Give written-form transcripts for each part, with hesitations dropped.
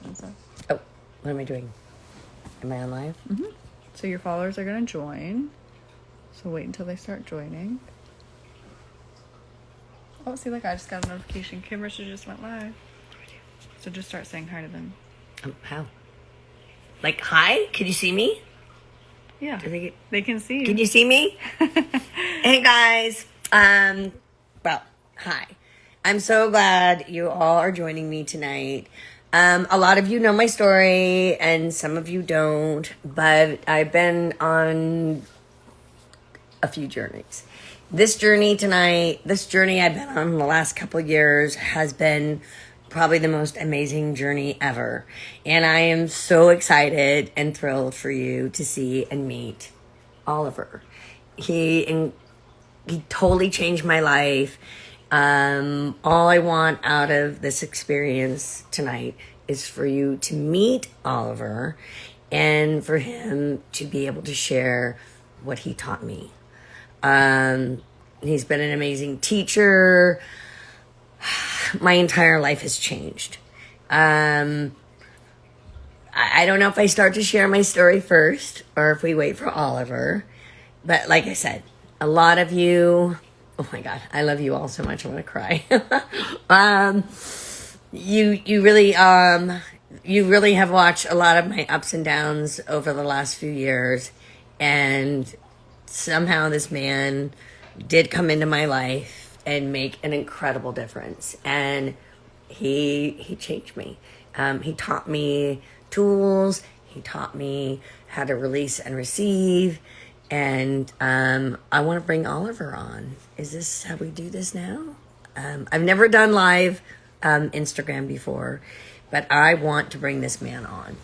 and stuff. Oh, what am I doing? Am I on live? So your followers are gonna join. So wait until they start joining. Oh, see, look, I just got a notification. Kim Richards just went live. So just start saying hi to them. How? Like, hi? Can you see me? Yeah, they can see you. Can you see me? Hey guys. Well, hi. I'm so glad you all are joining me tonight. A lot of you know my story and some of you don't, but I've been on a few journeys. This journey tonight, this journey I've been on the last couple of years has been probably the most amazing journey ever. And I am so excited and thrilled for you to see and meet Oliver. He totally changed my life. All I want out of this experience tonight is for you to meet Oliver and for him to be able to share what he taught me. He's been an amazing teacher. My entire life has changed. I don't know if I start to share my story first or if we wait for Oliver. But like I said, a lot of you, oh my God, I love you all so much. I'm going to cry. um, you really have watched a lot of my ups and downs over the last few years. And somehow this man did come into my life and make an incredible difference. And he changed me. He taught me tools. He taught me how to release and receive. And I want to bring Oliver on. Is this how we do this now? I've never done live Instagram before, but I want to bring this man on.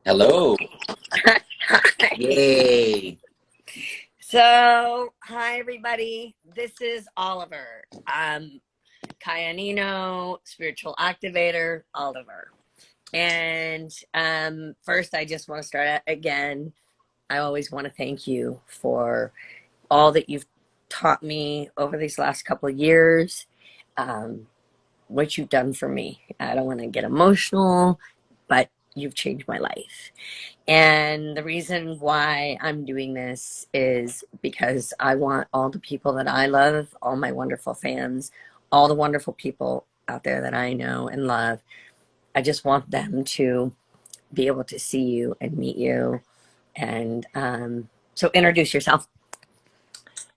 Hello. Hi. Yay. So, hi everybody. This is Oliver. Kayanino, spiritual activator, Oliver. And first, I just want to start out again. I always want to thank you for all that you've taught me over these last couple of years, what you've done for me. I don't want to get emotional, but you've changed my life. And the reason why I'm doing this is because I want all the people that I love, all my wonderful fans, all the wonderful people out there that I know and love, I just want them to be able to see you and meet you. And so introduce yourself.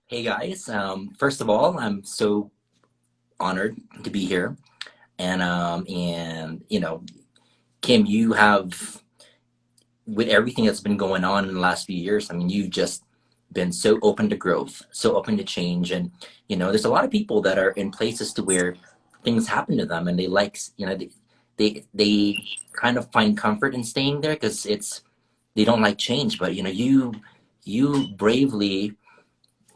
Hey guys. First of all, I'm so honored to be here. And Kim, you have with everything that's been going on in the last few years, I mean, you've just been so open to growth, so open to change. And there's a lot of people that are in places to where things happen to them and they like, they kind of find comfort in staying there because they don't like change. But you bravely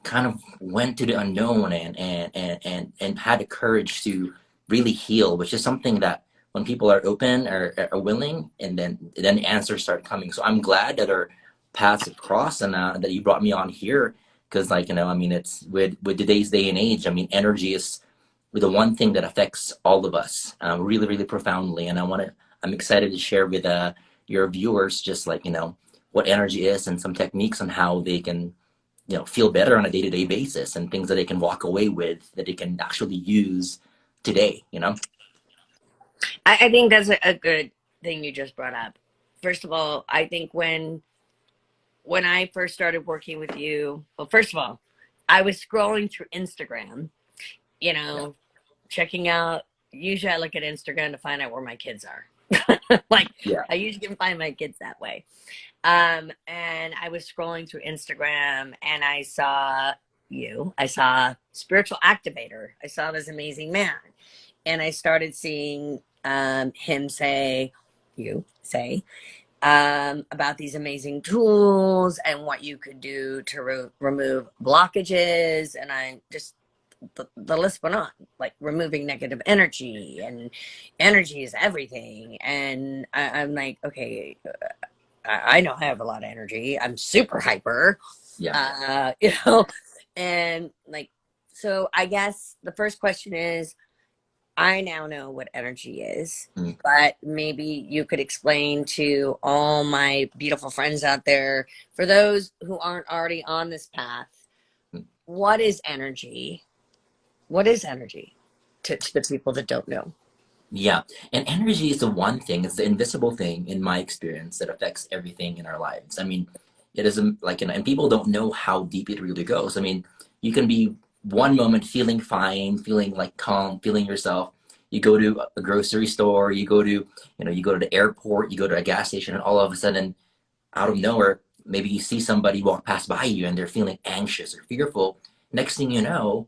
kind of went to the unknown and had the courage to really heal, which is something that when people are open or are willing, and then the answers start coming. So I'm glad that our paths have crossed and that you brought me on here because, like, I mean, it's with today's day and age. I mean, energy is the one thing that affects all of us really, really profoundly. And I'm excited to share with your viewers just like what energy is and some techniques on how they can feel better on a day-to-day basis and things that they can walk away with that they can actually use today. I think that's a good thing you just brought up. First of all, I think when I first started working with you, well, first of all, I was scrolling through Instagram, you Yeah. know, checking out. Usually I look at Instagram to find out where my kids are. Like, Yeah. I usually can find my kids that way. And I was scrolling through Instagram and I saw you. I saw spiritual activator. I saw this amazing man. And I started seeing him say, you say, about these amazing tools and what you could do to remove blockages. And I just the list went on, like removing negative energy, and energy is everything. And I'm like, okay, I know I have a lot of energy. I'm super hyper, Yeah. you know, and like, so I guess the first question is, I now know what energy is, Mm. but maybe you could explain to all my beautiful friends out there, for those who aren't already on this path, Mm. what is energy? What is energy to the people that don't know? Yeah. And energy is the one thing, it's the invisible thing in my experience that affects everything in our lives. I mean, it isn't like, and people don't know how deep it really goes. I mean, you can be one moment feeling fine, feeling like calm, feeling yourself. You go to a grocery store, you go to, you go to the airport, you go to a gas station, and all of a sudden, out of nowhere, maybe you see somebody walk past by you and they're feeling anxious or fearful. Next thing you know,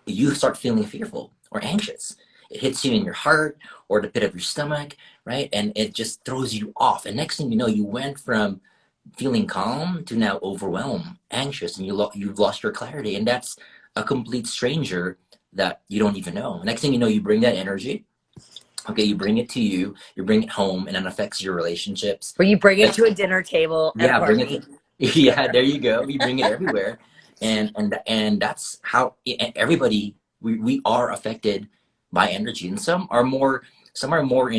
you start feeling fearful or anxious. It hits you in your heart or the pit of your stomach, right? And it just throws you off. And next thing you know, you went from feeling calm to now overwhelmed, anxious, and you've lost your clarity. And that's a complete stranger that you don't even know. Next thing you know, you bring that energy. Okay, you bring it to you, you bring it home, and it affects your relationships. Where you bring it to a dinner table at a Yeah, bring it party. to, yeah, there you go. We bring it everywhere. And that's how everybody, we are affected by energy. And some are more more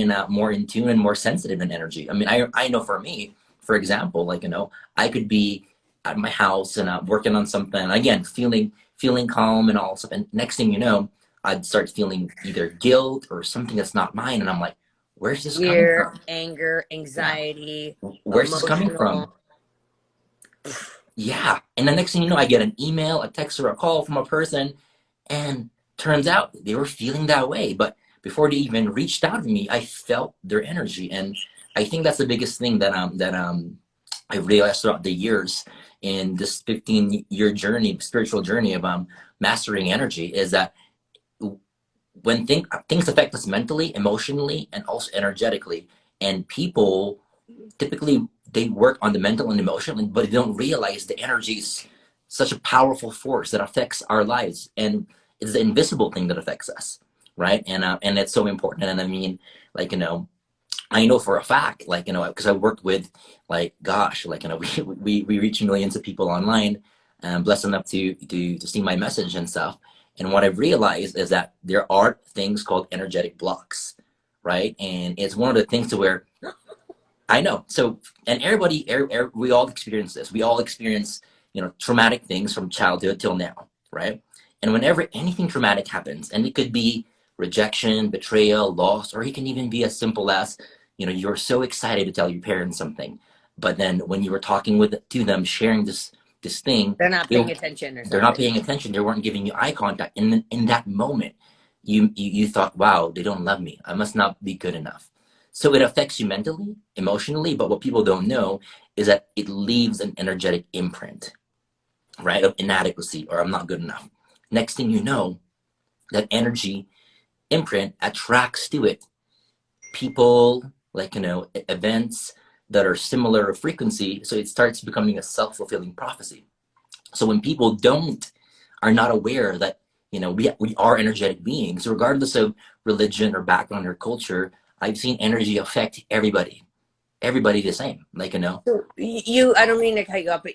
in tune and more sensitive in energy. I mean, I know for me, for example, like, I could be at my house and working on something, again, feeling calm and all stuff. And next thing you know, I'd start feeling either guilt or something that's not mine, and I'm like, where's this coming Fear, from? anger, Yeah. anxiety, Where's this coming emotional. from? Yeah. And the next thing you know, I get an email, a text, or a call from a person, and turns out they were feeling that way. But before they even reached out to me, I felt their energy. And I think that's the biggest thing that I realized throughout the years in this 15-year journey, spiritual journey of mastering energy, is that when things affect us mentally, emotionally, and also energetically, and people typically they work on the mental and emotional, but they don't realize the energy is such a powerful force that affects our lives, and it's the invisible thing that affects us, right? And it's so important. And I mean, like, I know for a fact, like, because I worked with, like, gosh, like, we reach millions of people online, blessed enough to see my message and stuff. And what I've realized is that there are things called energetic blocks, right? And it's one of the things to where I know. So, and everybody, we all experience this. We all experience, traumatic things from childhood till now, right? And whenever anything traumatic happens, and it could be rejection, betrayal, loss, or it can even be as simple as, you're so excited to tell your parents something, but then when you were talking to them, sharing this thing, They're not they, paying attention or they're not something. paying attention. They weren't giving you eye contact. And in that moment, you thought, wow, they don't love me. I must not be good enough. So it affects you mentally, emotionally, but what people don't know is that it leaves an energetic imprint, right? Of inadequacy or I'm not good enough. Next thing you know, that energy imprint attracts to it people, like, events that are similar frequency. So it starts becoming a self-fulfilling prophecy. So when people are not aware that, we are energetic beings, regardless of religion or background or culture, I've seen energy affect everybody the same, like, So I don't mean to cut you off, but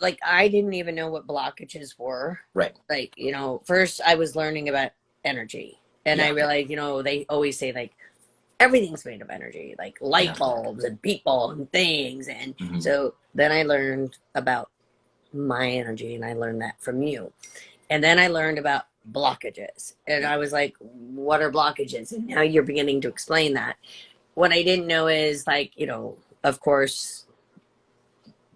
like, I didn't even know what blockages were. right. Like, first I was learning about energy, and I Yeah. realized, they always say, like, everything's made of energy, like light Yeah. bulbs and people and things. And Hmm. so then I learned about my energy, and I learned that from you. And then I learned about blockages, and I was like, what are blockages? And now you're beginning to explain that. What I didn't know is, like, of course,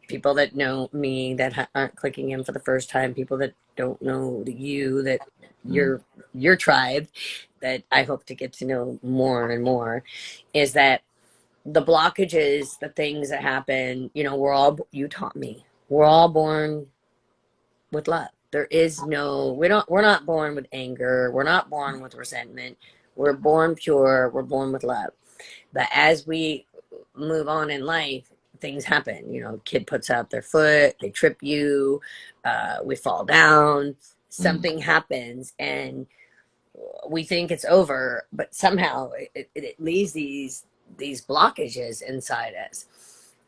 people that know me that aren't clicking in for the first time, people that don't know you, that Hmm. your tribe, that I hope to get to know more and more, is that the blockages, the things that happen, you taught me, we're all born with love. There is no, we're not born with anger. We're not born with resentment. We're born pure. We're born with love. But as we move on in life, things happen. Kid puts out their foot, they trip you, we fall down. something happens and we think it's over, but somehow it leaves these blockages inside us.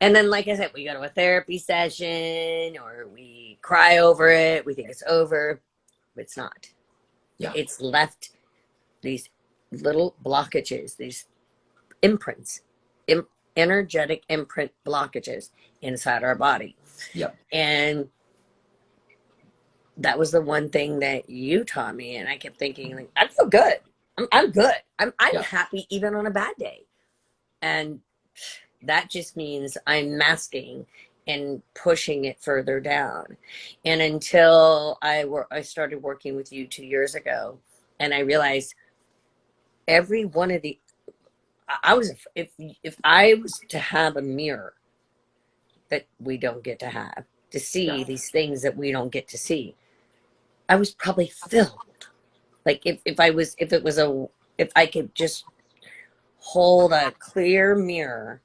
And then, like I said, we go to a therapy session or we cry over it. We think it's over, but it's not. Yeah. It's left these little blockages, these imprints, energetic imprint blockages inside our body. Yeah. And that was the one thing that you taught me. And I kept thinking, like, I feel good. I'm good. I'm Yeah. happy even on a bad day. And that just means I'm masking and pushing it further down. And until I started working with you 2 years ago, and I realized every one of the, I was, if I was to have a mirror that we don't get to have, to see Yeah. these things that we don't get to see, I was probably filled. Like if I could just hold a clear mirror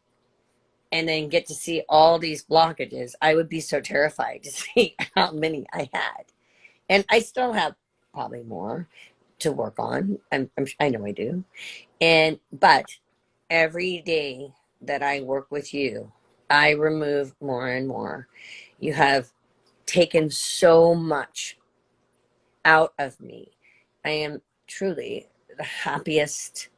and then get to see all these blockages, I would be so terrified to see how many I had. And I still have probably more to work on. I know I do. But every day that I work with you, I remove more and more. You have taken so much out of me. I am truly the happiest.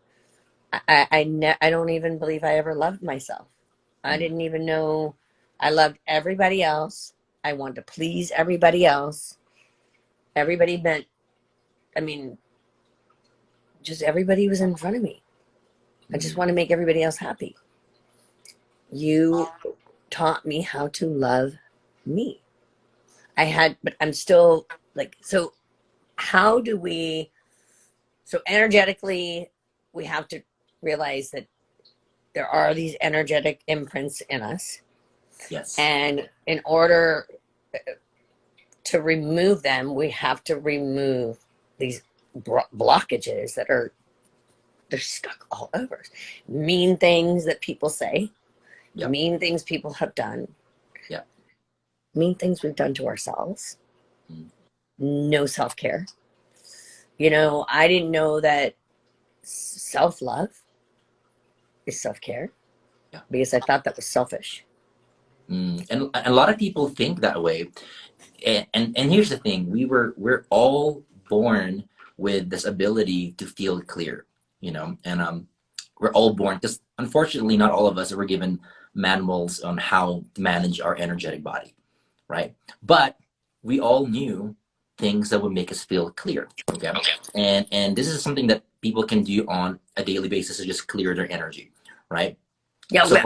I don't even believe I ever loved myself. I didn't even know I loved everybody else. I wanted to please everybody else. Everybody meant, I mean, just everybody was in front of me. I just want to make everybody else happy. You taught me how to love me. But I'm still like, so how do we, so energetically, we have to realize that there are these energetic imprints in us. Yes. And in order to remove them, we have to remove these blockages that they're stuck all over. Mean things that people say, Yep. mean things people have done, Yep. mean things we've done to ourselves, Mm. no self-care. I didn't know that self-love is self-care Yeah. because I thought that was selfish. And a lot of people think that way. And here's the thing: we're all born with this ability to feel clear, and we're all born, because unfortunately not all of us were given manuals on how to manage our energetic body, right? But we all knew things that would make us feel clear. Okay. And this is something that people can do on a daily basis to just clear their energy, right? Yeah, So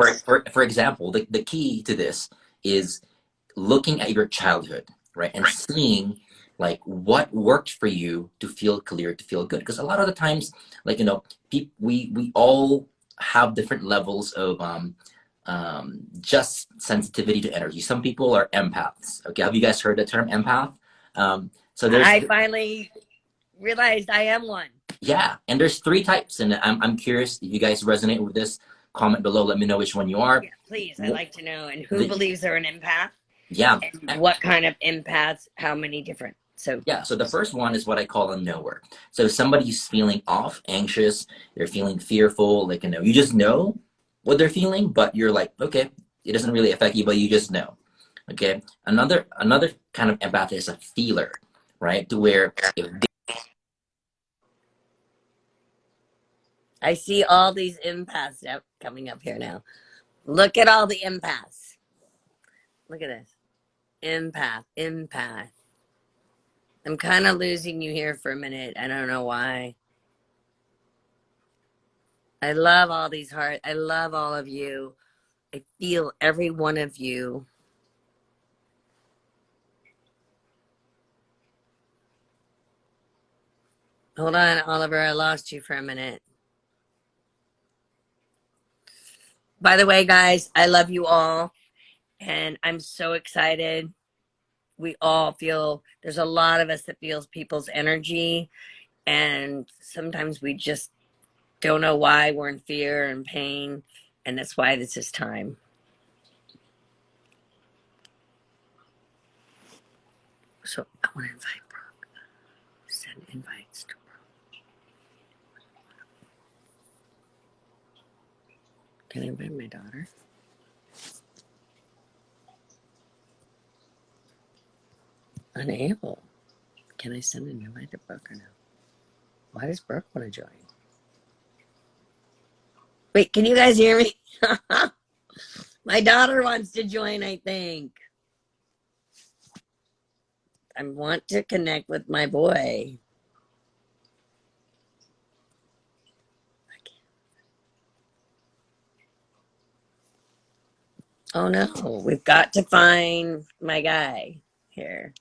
for example, the key to this is looking at your childhood, right? And seeing like what worked for you to feel clear, to feel good. Because a lot of the times, like, we all have different levels of just sensitivity to energy. Some people are empaths. Okay, have you guys heard the term empath? So there's I finally realized I am one. Yeah, and there's 3 types, and I'm curious if you guys resonate with this. Comment below, let me know which one you are. Yeah, please. I'd like to know. And who The- believes they're an empath? yeah. And what kind of empaths? How many different? So Yeah, so the first one is what I call a knower. So somebody's feeling off, anxious, they're feeling fearful, like, you just know what they're feeling, but you're like, okay, it doesn't really affect you, but you just know. Okay. Another kind of empath is a feeler, right? To where if I see all these empaths coming up here now. Look at all the empaths. Look at this. Empath. I'm kind of losing you here for a minute. I don't know why. I love all these hearts. I love all of you. I feel every one of you. Hold on, Oliver. I lost you for a minute. By the way, guys, I love you all. And I'm so excited. We all feel, there's a lot of us that feels people's energy. And sometimes we just don't know why we're in fear and pain. And that's why this is time. So I want to invite Brooke. Invites. Can I invite my daughter? Unable. Can I send an invite to Brooke or no? Why does Brooke want to join? Wait, can you guys hear me? My daughter wants to join, I think. I want to connect with my boy. Oh no, we've got to find my guy here.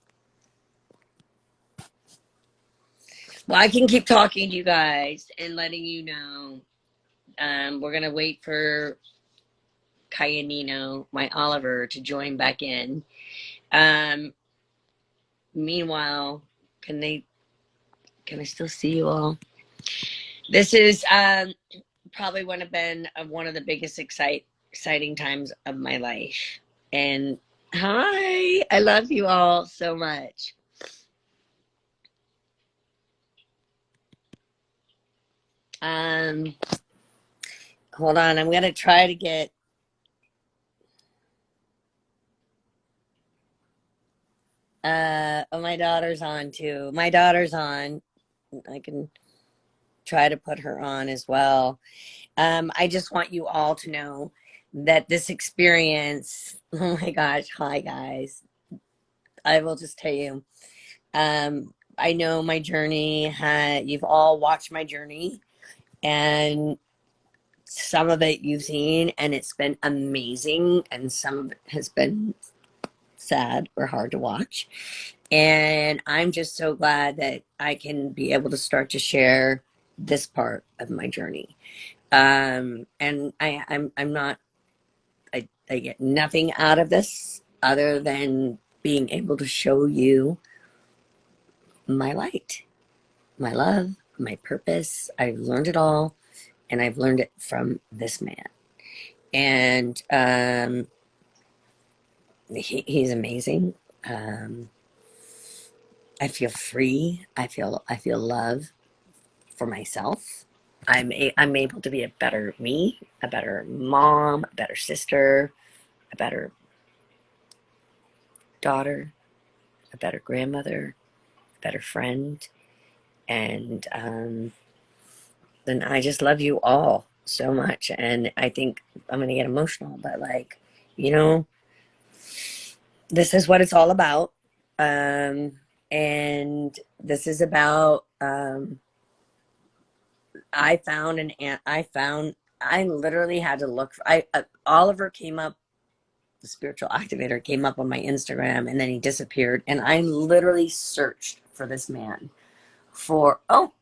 Well, I can keep talking to you guys and letting you know. We're gonna wait for Kayanino, my Oliver, to join back in. Meanwhile, can I still see you all? This is probably would have been one of the biggest exciting times of my life. And hi, I love you all so much. Hold on, I'm gonna try to get oh, my daughter's on too. My daughter's on. I can try to put her on as well. I just want you all to know that this experience, oh my gosh, hi guys. I will just tell you, I know my journey, you've all watched my journey, and some of it you've seen, and it's been amazing, and some of it has been sad or hard to watch. And I'm just so glad that I can be able to start to share this part of my journey. And I'm not, I get nothing out of this other than being able to show you my light, my love, my purpose. I've learned it all, and I've learned it from this man. And he's amazing. I feel free. I feel love for myself. I'm able to be a better me, a better mom, a better sister, a better daughter, a better grandmother, a better friend. And then I just love you all so much. And I think I'm going to get emotional, but like, you know, this is what it's all about. And this is about, I literally had to look for, Oliver came up, the spiritual activator came up on my Instagram, and then he disappeared. And I literally searched for this man for, oh,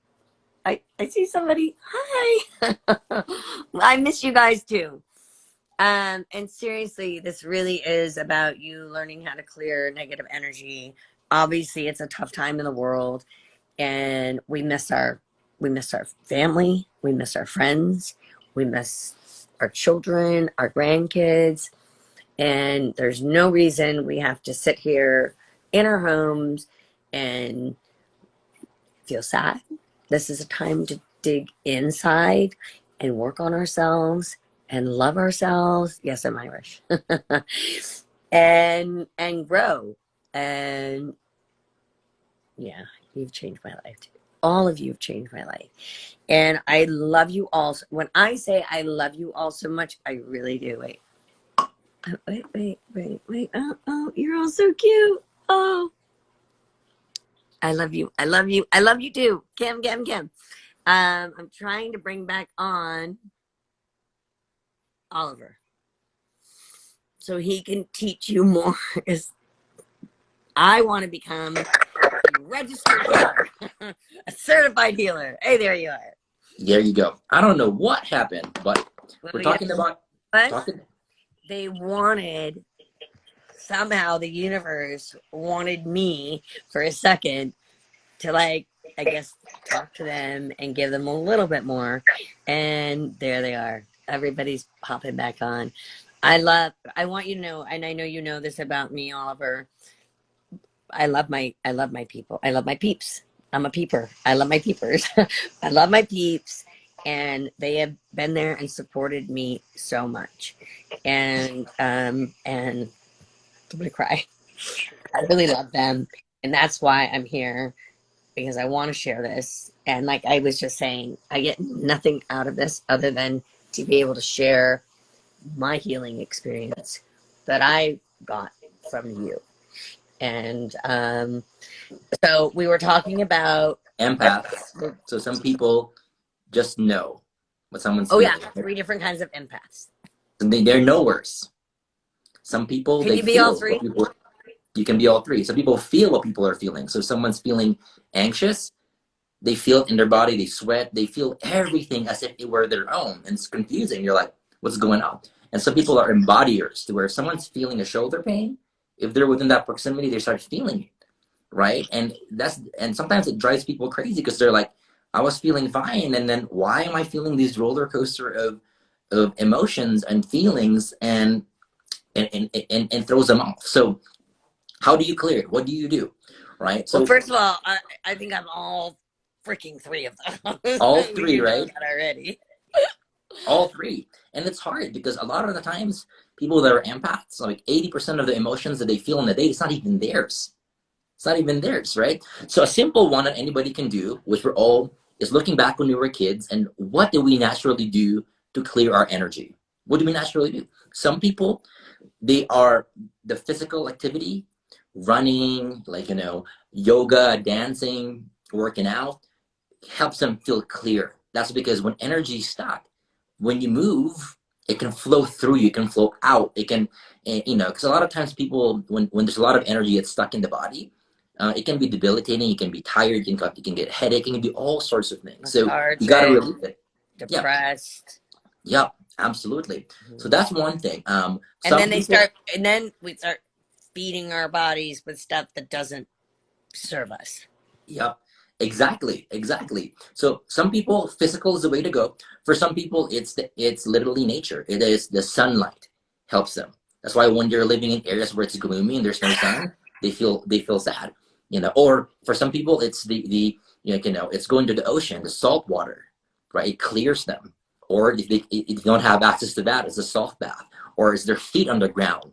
I see somebody. Hi. I miss you guys too. And seriously, this really is about you learning how to clear negative energy. Obviously, it's a tough time in the world, and we miss our family, we miss our friends, we miss our children, our grandkids, and there's no reason we have to sit here in our homes and feel sad. This is a time to dig inside and work on ourselves and love ourselves. Yes, I'm Irish. and grow. And yeah, you've changed my life too. All of you have changed my life. And I love you all. When I say I love you all so much, I really do. Wait. Oh, you're all so cute. Oh, I love you. I love you. I love you too. Kim. I'm trying to bring back on Oliver so he can teach you more. Because I want to become a registered healer, a certified healer. Hey, there you are. There you go. I don't know what happened, but we're talking about what? talking. They wanted, somehow the universe wanted me for a second to, like, I guess, talk to them and give them a little bit more. And there they are. Everybody's popping back on. I want you to know, and I know you know this about me, Oliver. I love my people. I love my peeps. I'm a peeper. I love my peepers. I love my peeps, and they have been there and supported me so much. And I'm gonna cry. I really love them, and that's why I'm here, because I want to share this. And like I was just saying, I get nothing out of this other than to be able to share my healing experience that I got from you. And so we were talking about. Empaths. So some people just know what someone's Oh yeah, feeling. 3 different kinds of empaths. They're knowers. Some people, Can they you be all feel what three? people, you can be all three. Some people feel what people are feeling. So if someone's feeling anxious, they feel it in their body, they sweat, they feel everything as if it were their own. And it's confusing. You're like, what's going on? And some people are embodiers, to where if someone's feeling a shoulder pain, if they're within that proximity, they start feeling it, right? And sometimes it drives people crazy, because they're like, I was feeling fine, and then why am I feeling these roller coaster of emotions and feelings, and throws them off. So how do you clear it? What do you do? Right? Well, So first of all, I think I'm all freaking 3 of those. all You three, know right? that already. All three. And it's hard, because a lot of the times people that are empaths, like 80% of the emotions that they feel in the day, it's not even theirs. It's not even theirs, right? So a simple one that anybody can do, which we're all, is looking back when we were kids, and what do we naturally do to clear our energy? What do we naturally do? Some people, they are the physical activity, running, like, yoga, dancing, working out, helps them feel clear. That's because when energy is stuck, when you move, it can flow through you, it can flow out. It can, because a lot of times people, when there's a lot of energy that's stuck in the body, it can be debilitating, you can be tired, you can get a headache, it can be all sorts of things. So you got to Lethargic, relieve it. Yeah, depressed. yeah, absolutely. So that's one thing. And Some then people, and then we start feeding our bodies with stuff that doesn't serve us. yep, exactly, exactly. So some people, physical is the way to go. For some people, it's literally nature. It is the sunlight helps them. That's why when you're living in areas where it's gloomy and there's no sun, they feel sad. Or for some people, it's it's going to the ocean, the salt water, right? It clears them. Or if you don't have access to that, it's a salt bath, or it's their feet underground,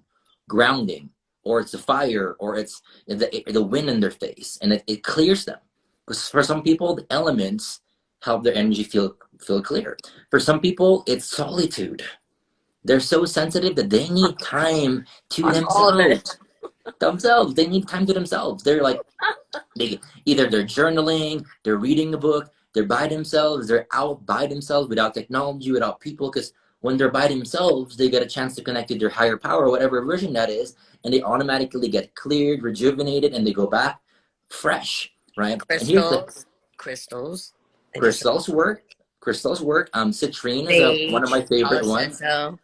grounding, or it's a fire, or it's the wind in their face, and it clears them. Because for some people, the elements help their energy feel clear. For some people, it's solitude. They're so sensitive that they need time to On all of it. themselves. Themselves. They need time to themselves. They're like, they're journaling, they're reading a book, they're by themselves, they're out by themselves without technology, without people, because when they're by themselves, they get a chance to connect to their higher power, whatever version that is, and they automatically get cleared, rejuvenated, and they go back fresh, right? And here's the Crystals. I do some crystals work. Crystals work. Citrine is one of sage, my favorite Palo ones. Santo.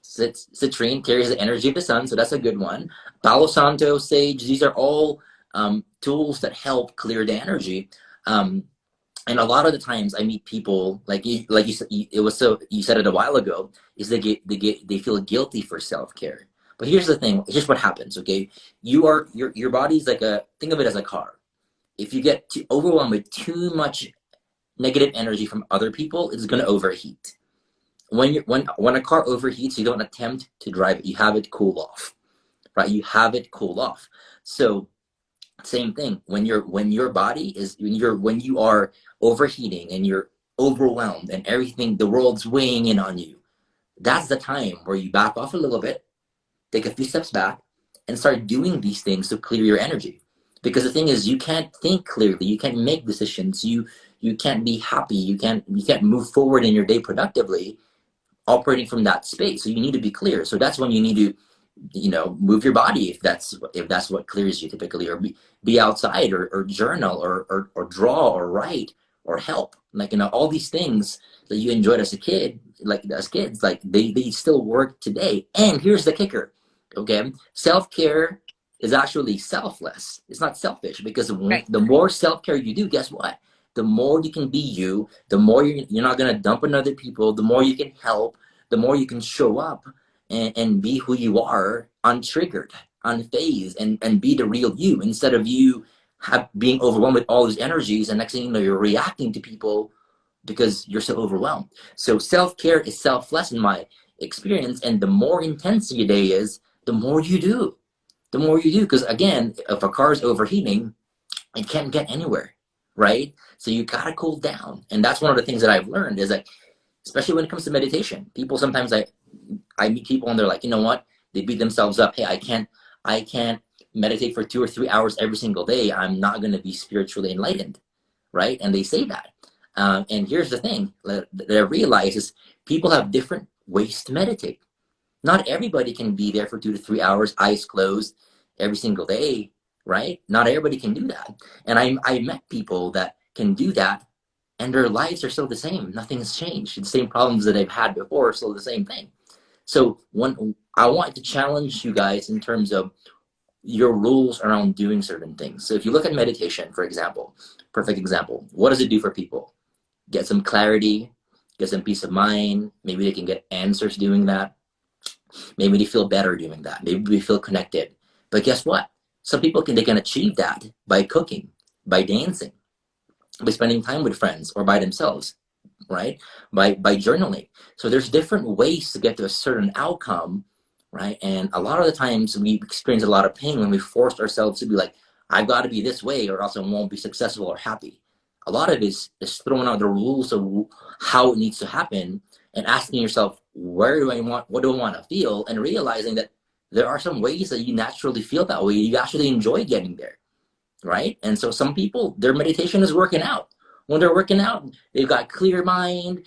Citrine carries the energy of the sun, so that's a good one. Palo Santo, sage, these are all tools that help clear the energy. Um, and a lot of the times I meet people like you said, you said it a while ago, is they feel guilty for self-care. But here's the thing, here's what happens, okay? Your body's like think of it as a car. If you get too overwhelmed with too much negative energy from other people, it's going to overheat. When a car overheats, you don't attempt to drive it, you have it cool off, right? You have it cool off. So same thing, when your body is when you are overheating and you're overwhelmed and everything, the world's weighing in on you, that's the time where you back off a little bit, take a few steps back, and start doing these things to clear your energy. Because the thing is, you can't think clearly, you can't make decisions, you can't be happy, you can't move forward in your day productively operating from that space. So you need to be clear. So that's when you need to, move your body, if that's what clears you typically, or be outside, or journal, or draw, or write, or help, like, all these things that you enjoyed as a kid, like as kids, like they still work today. And here's the kicker, okay? Self-care is actually selfless, it's not selfish, because Right. the more self-care you do, guess what, the more you can be you, the more you're not going to dump on other people, the more you can help, the more you can show up and be who you are, untriggered, unfazed, and be the real you, instead of you being overwhelmed with all these energies, and next thing you know, you're reacting to people because you're so overwhelmed. So self-care is selfless in my experience, and the more intense your day is, the more you do. The more you do, because again, if a car is overheating, it can't get anywhere, right? So you gotta cool down, and that's one of the things that I've learned is like, especially when it comes to meditation. People sometimes I meet people and they're like, you know what? They beat themselves up. Hey, I can't meditate for 2 or 3 hours every single day. I'm not gonna be spiritually enlightened, right? And they say that. And here's the thing that I realize is people have different ways to meditate. Not everybody can be there for 2 to 3 hours, eyes closed, every single day, right? Not everybody can do that. And I met people that can do that, and their lives are still the same. Nothing has changed. The same problems that they've had before are still the same thing. So when I want to challenge you guys in terms of your rules around doing certain things. So if you look at meditation, for example, perfect example, what does it do for people? Get some clarity, get some peace of mind. Maybe they can get answers doing that. Maybe they feel better doing that. Maybe they feel connected. But guess what? Some people they can achieve that by cooking, by dancing, by spending time with friends or by themselves, right? By journaling. So there's different ways to get to a certain outcome, right? And a lot of the times we experience a lot of pain when we force ourselves to be like, I've got to be this way or else I won't be successful or happy. A lot of it is throwing out the rules of how it needs to happen and asking yourself, what do I want to feel? And realizing that there are some ways that you naturally feel that way. You actually enjoy getting there, right? And so some people, their meditation is working out. When they're working out, they've got clear mind,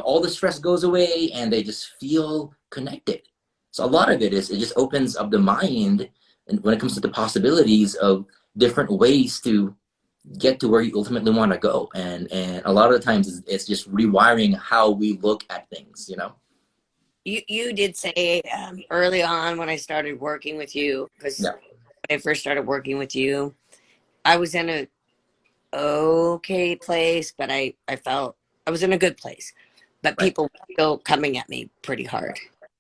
all the stress goes away and they just feel connected. So a lot of it just opens up the mind, and when it comes to the possibilities of different ways to get to where you ultimately want to go. And a lot of the times it's just rewiring how we look at things. You did say early on when I started working with you, because Yeah. when I first started working with you, I was in a okay place, but I felt I was in a good place. But Right. people were still coming at me pretty hard.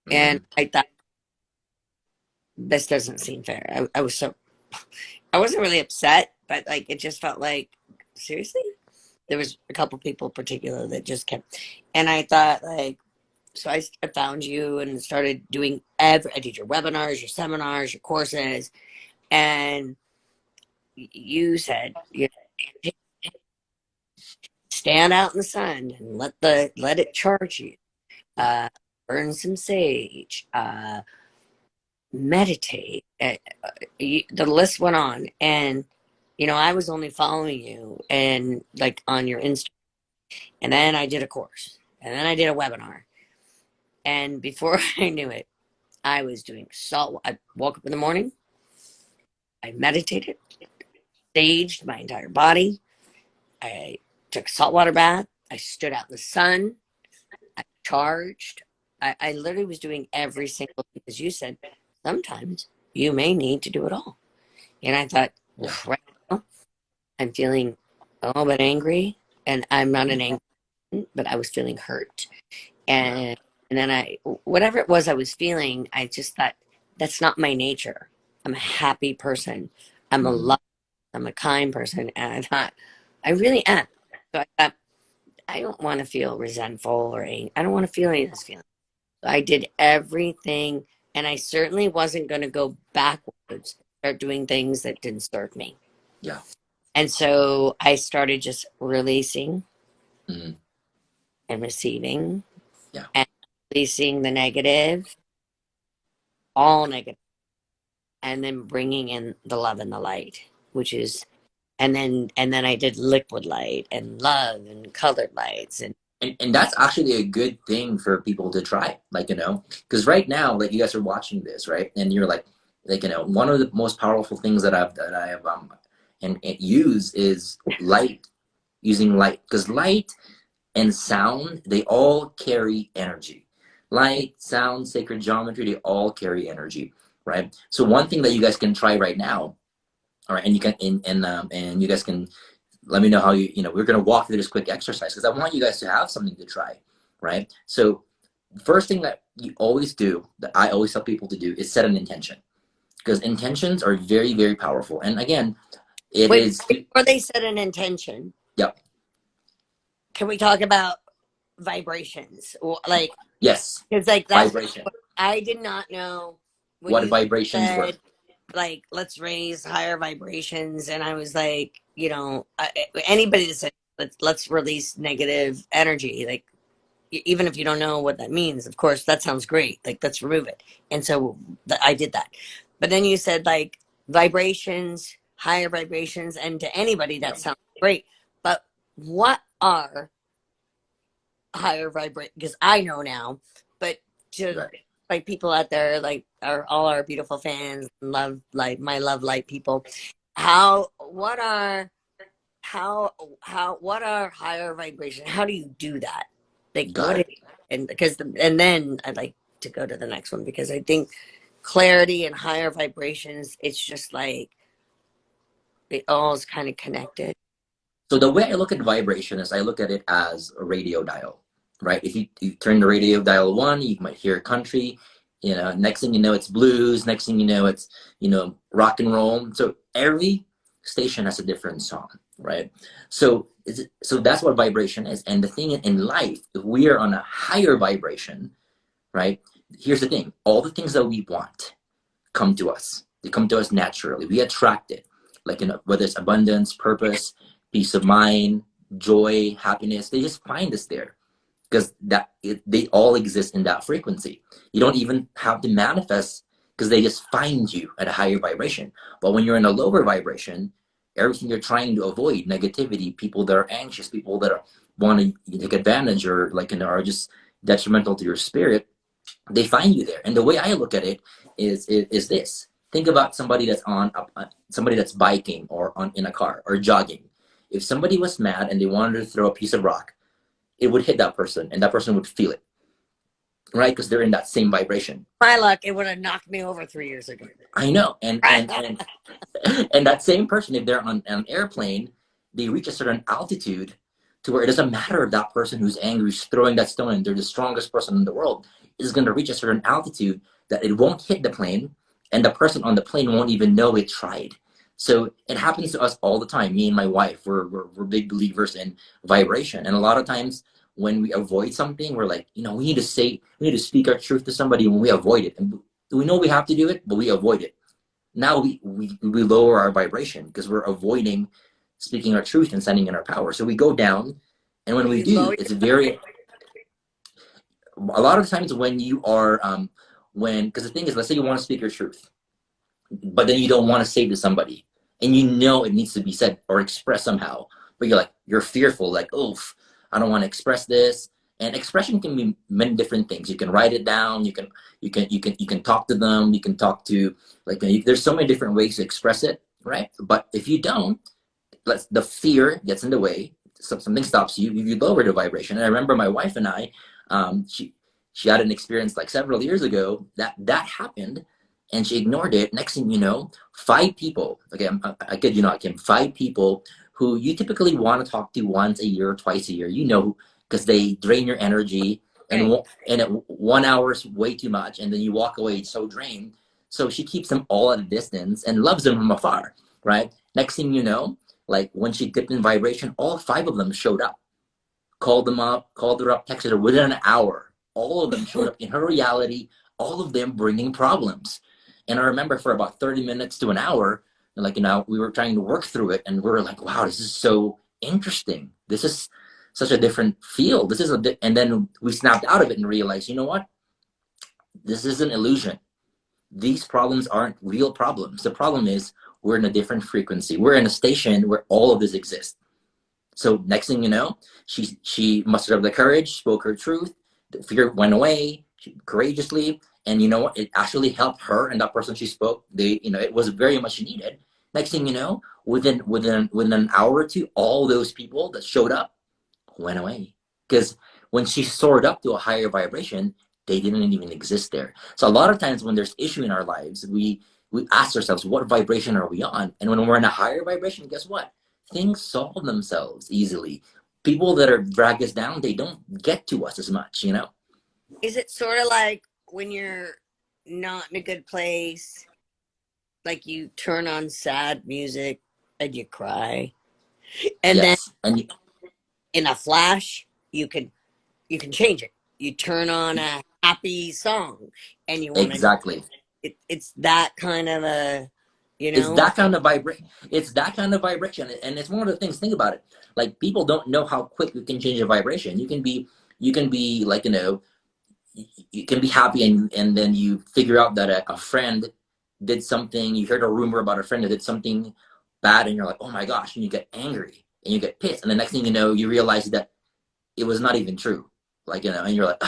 And Mm-hmm. I thought, this doesn't seem fair. I wasn't really upset, but like it just felt like, seriously? There was a couple people in particular that just kept, and I thought like, so I found you and started doing I did your webinars, your seminars, your courses, and you said, stand out in the sun and let it charge you. Burn some sage, meditate. The list went on, and I was only following you and like on your Insta, and then I did a course, and then I did a webinar, and before I knew it, I was doing salt. I woke up in the morning, I meditated, staged my entire body, I took a saltwater bath, I stood out in the sun, I charged. I literally was doing every single thing, because you said sometimes you may need to do it all. And I thought, Yeah. right now, I'm feeling a little bit angry, and I'm not an angry person, but I was feeling hurt. And then whatever it was I was feeling, I just thought, that's not my nature. I'm a happy person. I'm a Mm-hmm. love. I'm a kind person. And I thought, I really am. So I thought, I don't want to feel resentful or angry. I don't want to feel any of this feeling. So I did everything, and I certainly wasn't going to go backwards, start doing things that didn't serve me. Yeah. And so I started just releasing Mm-hmm. and receiving Yeah. and releasing the negative, all negative, and then bringing in the love and the light, which is, and then I did liquid light and love and colored lights. And that's actually a good thing for people to try, like, because right now, like, you guys are watching this, right? And you're like, one of the most powerful things that I have and use is light, using light, because light and sound, they all carry energy. Light, sound, sacred geometry, they all carry energy, right? So one thing that you guys can try right now, all right, and you can and you guys can let me know how we're going to walk through this quick exercise because I want you guys to have something to try, right? So first thing that you always do, that I always tell people to do, is set an intention, because intentions are very, very powerful. And again, It Wait, is. before they set an intention, Yep. can we talk about vibrations? Like, Yes. because like that's what Vibration. I did not know when What you vibrations were. said like let's raise higher vibrations, and I was like, you know, anybody that said let's release negative energy, like even if you don't know what that means, of course that sounds great. Like let's remove it, and so I did that. But then you said like vibrations, higher vibrations, and to anybody that sounds great. But what are higher vibrate? Because I know now, but to Right. like people out there, like all our beautiful fans, love like my love light people. How what are how what are higher vibration? How do you do that? Like Got what is, it. and because and then I'd like to go to the next one because I think clarity and higher vibrations, it's just like it all is kind of connected. So the way I look at vibration is I look at it as a radio dial, right? If you turn the radio dial one, you might hear country. Next thing you know, it's blues. Next thing you know, it's rock and roll. So every station has a different song, right? So that's what vibration is. And the thing in life, if we are on a higher vibration, right? Here's the thing: all the things that we want come to us. They come to us naturally. We attract it, like whether it's abundance, purpose, peace of mind, joy, happiness. They just find us there because they all exist in that frequency. You don't even have to manifest because they just find you at a higher vibration. But when you're in a lower vibration, everything you're trying to avoid, negativity, people that are anxious, people that want to take advantage or are just detrimental to your spirit, they find you there. And the way I look at it is this: think about somebody that's somebody that's biking or in a car or jogging. If somebody was mad and they wanted to throw a piece of rock, it would hit that person and that person would feel it, right? Because they're in that same vibration. My luck, it would have knocked me over 3 years ago. I know. And that same person, if they're on an airplane, they reach a certain altitude to where it doesn't matter if that person who's angry is throwing that stone and they're the strongest person in the world, is going to reach a certain altitude that it won't hit the plane, and the person on the plane won't even know it tried. So it happens to us all the time. Me and my wife, we're big believers in vibration. And a lot of times when we avoid something, we're like, we need to speak our truth to somebody when we avoid it. And we know we have to do it, but we avoid it. Now we lower our vibration because we're avoiding speaking our truth and sending in our power. So we go down, and when we do, it's very a lot of times when you are because the thing is, let's say you want to speak your truth, but then you don't want to say to somebody, and it needs to be said or expressed somehow, but you're fearful, like, oof, I don't want to express this. And expression can be many different things. You can write it down. You can talk to them. You can talk to there's so many different ways to express it, right? But if you don't, the fear gets in the way. Something stops you. You lower the vibration. And I remember my wife and I, she had an experience like several years ago that happened, and she ignored it. Next thing you know, 5 people. Okay, I kid you not, Kim. 5 people who you typically want to talk to once a year or twice a year. Because they drain your energy, and Right. and 1 hour is way too much, and then you walk away so drained. So she keeps them all at a distance and loves them from afar, right? Next thing you know, like when she dipped in vibration, all 5 of them showed up, called her up, texted her within an hour. All of them showed up in her reality, all of them bringing problems. And I remember for about 30 minutes to an hour, we were trying to work through it, and we were like, wow, this is so interesting. This is such a different field. And then we snapped out of it and realized, you know what? This is an illusion. These problems aren't real problems. The problem is we're in a different frequency. We're in a station where all of this exists. So next thing you know, she mustered up the courage, spoke her truth, the fear went away courageously, and you know what? It actually helped her and that person she spoke. It was very much needed. Next thing you know, within an hour or two, all those people that showed up went away, because when she soared up to a higher vibration, they didn't even exist there. So a lot of times when there's issue in our lives, we ask ourselves, what vibration are we on? And when we're in a higher vibration, guess what? Things solve themselves easily. People that are drag us down, they don't get to us as much. Is it sort of like when you're not in a good place, like you turn on sad music and you cry. And then Yes, and in a flash, you can change it. You turn on a happy song and you want to, exactly. it's that kind of a, you It's know, that kind of vibration. It's that kind of vibration, and it's one of the things. Think about it. Like people don't know how quick you can change a vibration. You can be like you can be happy, and then you figure out that a friend did something. You heard a rumor about a friend that did something bad, and you're like, oh my gosh, and you get angry and you get pissed, and the next thing you know, you realize that it was not even true. Like, and you're like,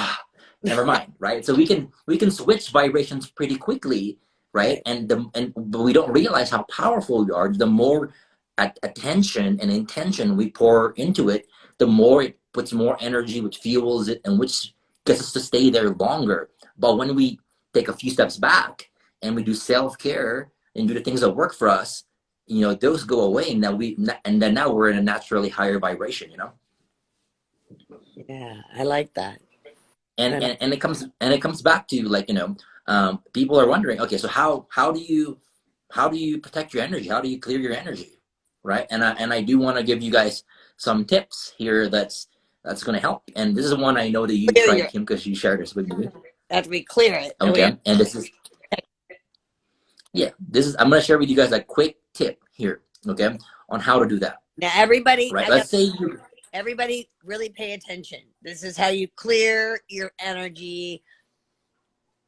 never mind, right? So we can switch vibrations pretty quickly, right? right. But we don't realize how powerful we are. The more attention and intention we pour into it, the more it puts more energy, which fuels it, and which gets us to stay there longer. But when we take a few steps back and we do self-care and do the things that work for us, those go away, and then now we're in a naturally higher vibration, Yeah, I like that. and I like, and, and it comes back to, like, people are wondering, okay, so how do you protect your energy, how do you clear your energy, right? And I do want to give you guys some tips here that's going to help, and this is one I know that you clear tried, your, Kim, because you shared this with me. after we clear it, and we have, Okay, and this is, yeah, I'm going to share with you guys a quick tip here, okay, on how to do that, now everybody, right? Let's say you everybody really pay attention. This is how you clear your energy.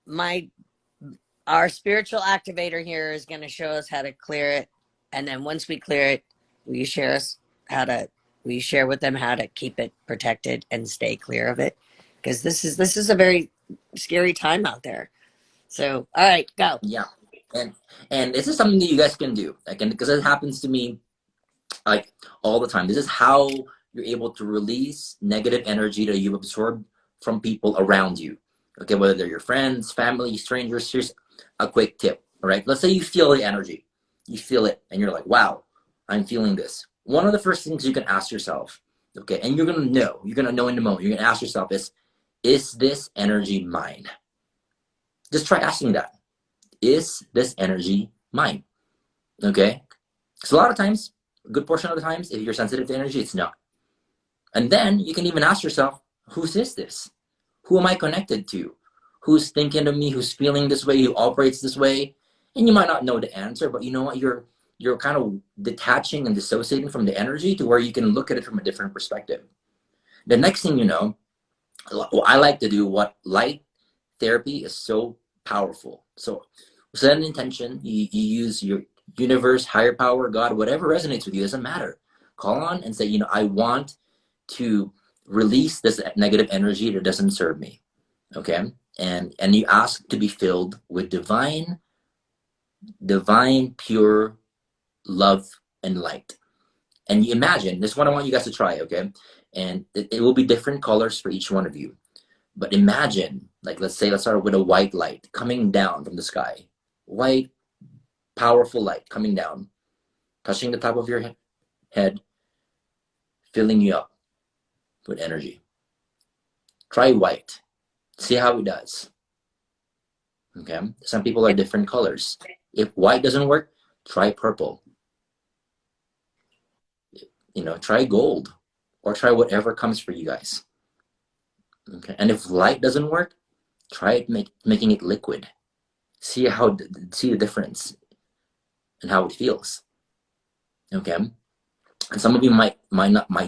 My Our spiritual activator here is going to show us how to clear it, and then once we clear it, we share us how to we share with them how to keep it protected and stay clear of it, because this is a very scary time out there. So, all right, go. yeah, and this is something that you guys can do, again, because it happens to me like all the time. This is how you're able to release negative energy that you absorb from people around you. Okay, whether they're your friends, family, strangers. Here's a quick tip. All right, let's say you feel the energy, you feel it, and you're like, wow, I'm feeling this. One of the first things you can ask yourself, okay, and you're gonna know in the moment. You're gonna ask yourself is this energy mine? Just try asking that. Is this energy mine? Okay, because a lot of times, a good portion of the times, if you're sensitive to energy, it's not. And then you can even ask yourself, whose is this? Who am I connected to? Who's thinking of me? Who's feeling this way? Who operates this way? And you might not know the answer, but you know what? You're kind of detaching and dissociating from the energy to where you can look at it from a different perspective. The next thing you know, what I like to do, what light therapy is so powerful. So set an intention. You use your universe, higher power, God, whatever resonates with you, doesn't matter. Call on and say, I want to release this negative energy that doesn't serve me. Okay. And you ask to be filled with divine, pure love and light. And you imagine, this is what I want you guys to try, okay? And it will be different colors for each one of you. But imagine, like, let's start with a white light coming down from the sky. White, powerful light coming down, touching the top of your head, filling you up with energy. Try white. See how it does. Okay? Some people are different colors. If white doesn't work, try purple. Try gold, or try whatever comes for you guys. Okay? And if light doesn't work, try it making it liquid. See the difference and how it feels. Okay? And some of you might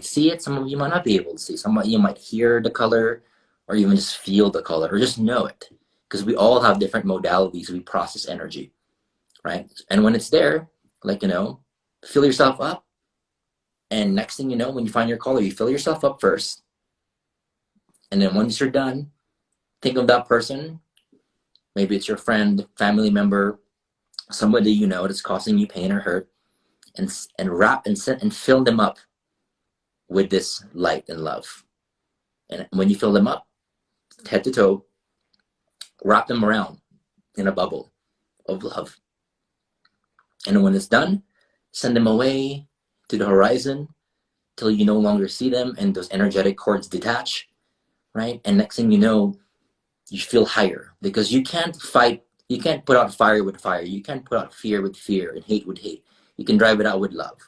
see it, some of you might not be able to see. Some of you might hear the color, or even just feel the color, or just know it. Because we all have different modalities we process energy, right? And when it's there, like, fill yourself up. And next thing you know, when you find your color, you fill yourself up first. And then once you're done, think of that person. Maybe it's your friend, family member, somebody you know that's causing you pain or hurt, and wrap and fill them up with this light and love. And when you fill them up, head to toe, wrap them around in a bubble of love. And when it's done, send them away to the horizon till you no longer see them and those energetic cords detach, right? And next thing you know, you feel higher, because you can't put out fire with fire. You can't put out fear with fear and hate with hate. You can drive it out with love,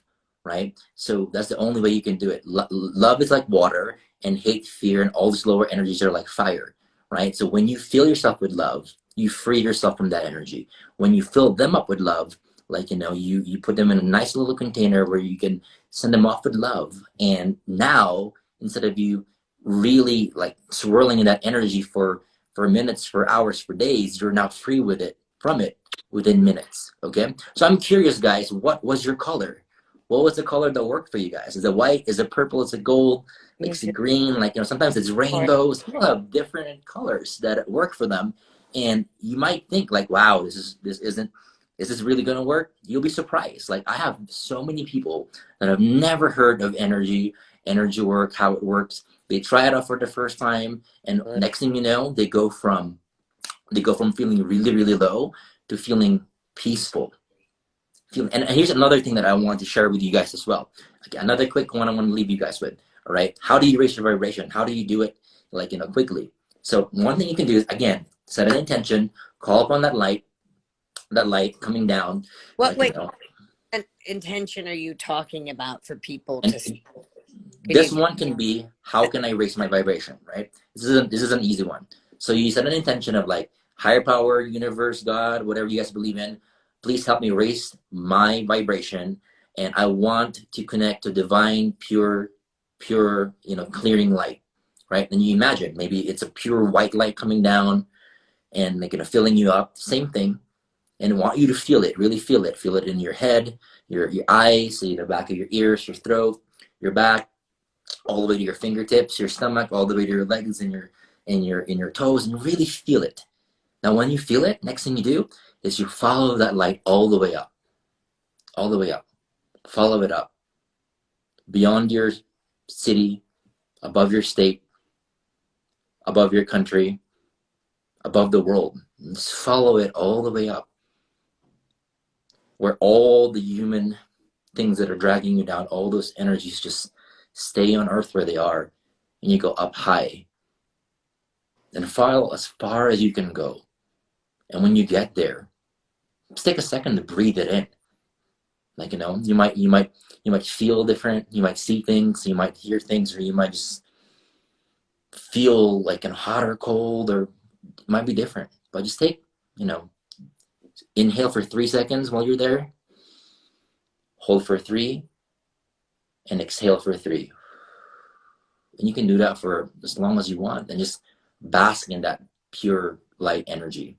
right? So that's the only way you can do it. Love is like water, and hate, fear, and all these lower energies are like fire, right? So when you fill yourself with love, you free yourself from that energy. When you fill them up with love, like, you put them in a nice little container where you can send them off with love. And now, instead of you really like swirling in that energy for minutes, for hours, for days, you're now free with it, from it, within minutes. Okay, so I'm curious, guys, what was your color? What was the color that worked for you guys? Is it white? Is it purple? Is it gold? Like, is it green? Like, sometimes it's rainbows. People have different colors that work for them, and you might think like, wow, is this really going to work? You'll be surprised. Like, I have so many people that have never heard of energy work, how it works. They try it out for the first time, and next thing you know, they go from feeling really, really low to feeling peaceful. And here's another thing that I want to share with you guys as well. Okay, another quick one I want to leave you guys with. All right, how do you raise your vibration? How do you do it, like, quickly? So one thing you can do is, again, set an intention, call upon that light coming down. What intention are you talking about for people to see? This one can be, how can I raise my vibration, right? This is an easy one. So you set an intention of like, higher power, universe, God, whatever you guys believe in, please help me raise my vibration, and I want to connect to divine, pure, clearing light, right? And you imagine maybe it's a pure white light coming down and like, filling you up. Same thing. And I want you to feel it, really feel it. Feel it in your head, your eyes, the back of your ears, your throat, your back, all the way to your fingertips, your stomach, all the way to your legs and your toes, and really feel it. Now, when you feel it, next thing you do is you follow that light all the way up, follow it up, beyond your city, above your state, above your country, above the world. Just follow it all the way up, where all the human things that are dragging you down, all those energies just stay on earth where they are, and you go up high and follow as far as you can go. And when you get there, just take a second to breathe it in. Like, you might feel different, you might see things, you might hear things, or you might just feel like hot or cold, or it might be different. But just take, inhale for 3 seconds while you're there, hold for 3, and exhale for 3. And you can do that for as long as you want, and just bask in that pure light energy,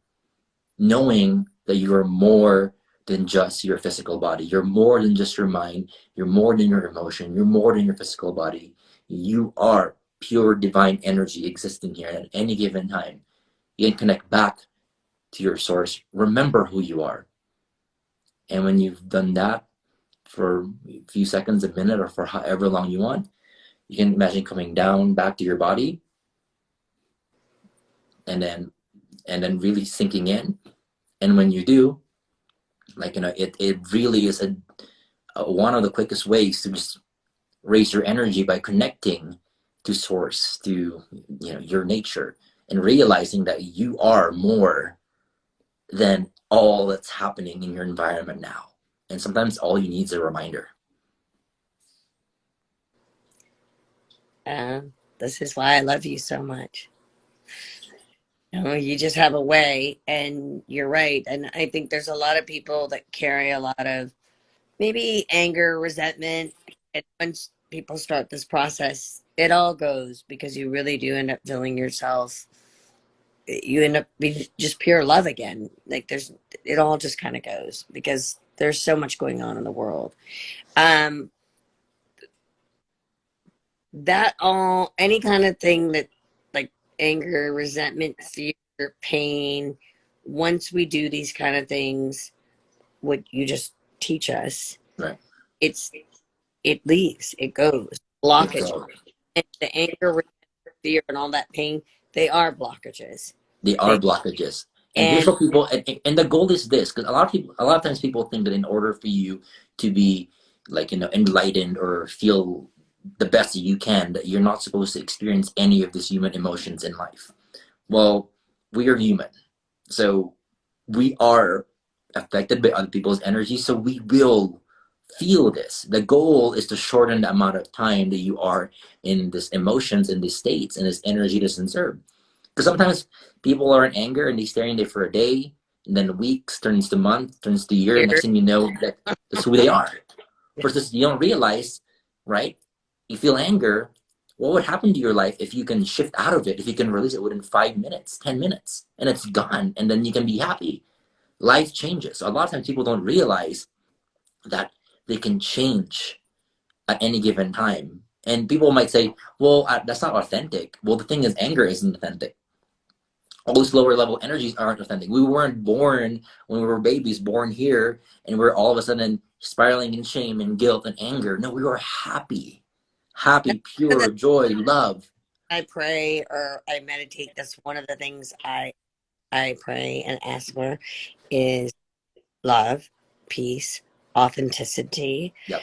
knowing that you are more than just your physical body. You're more than just your mind. You're more than your emotion. You're more than your physical body. You are pure divine energy existing here at any given time. You can connect back to your source. Remember who you are. And when you've done that for a few seconds, a minute, or for however long you want, you can imagine coming down back to your body, and then really sinking in. And when you do, it really is one of the quickest ways to just raise your energy, by connecting to source, to your nature, and realizing that you are more than all that's happening in your environment now. And sometimes all you need is a reminder. This is why I love you so much. You just have a way, and you're right. And I think there's a lot of people that carry a lot of maybe anger, resentment. And once people start this process, it all goes, because you really do end up feeling yourself. You end up being just pure love again. Like, it all just kind of goes, because there's so much going on in the world. That all, any kind of thing that, like, anger, resentment, fear, pain, once we do these kind of things, what you just teach us, Right. It leaves, it goes, blockage. And the anger, resentment, fear, and all that pain, they are blockages. They are blockages. And here's what people, and the goal is this, because a lot of times people think that in order for you to be enlightened or feel the best that you can, that you're not supposed to experience any of these human emotions in life. Well, we are human, so we are affected by other people's energy, so we will feel this. The goal is to shorten the amount of time that you are in this emotions, in these states, and this energy that's conserved. Because sometimes people are in anger and they stay in there for a day, and then weeks turns to month, turns to year, and next Here, thing you know, that's who they are. Versus you don't realize, right? You feel anger. What would happen to your life if you can shift out of it, if you can release it within 5 minutes, 10 minutes, and it's gone, and then you can be happy? Life changes. So a lot of times people don't realize that they can change at any given time. And people might say, well, that's not authentic. Well, the thing is, anger isn't authentic. All those lower level energies aren't authentic. We weren't born when we were babies, born here, and we're all of a sudden spiraling in shame and guilt and anger. No, we were happy, happy, pure joy, love. I pray or I meditate. That's one of the things I pray and ask for is love, peace, authenticity. Yep.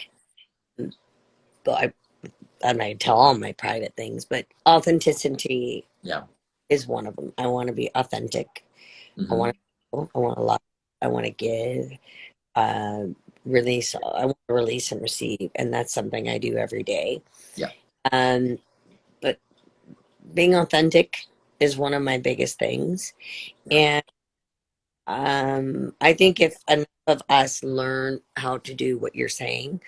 But I might tell all my private things, but authenticity Yeah. is one of them. I want to be authentic. Mm-hmm. I want to love. I want to give. Release. I want to release and receive, and that's something I do every day. Yeah. But being authentic is one of my biggest things, Yeah. and I think if enough of us learn how to do what you're saying,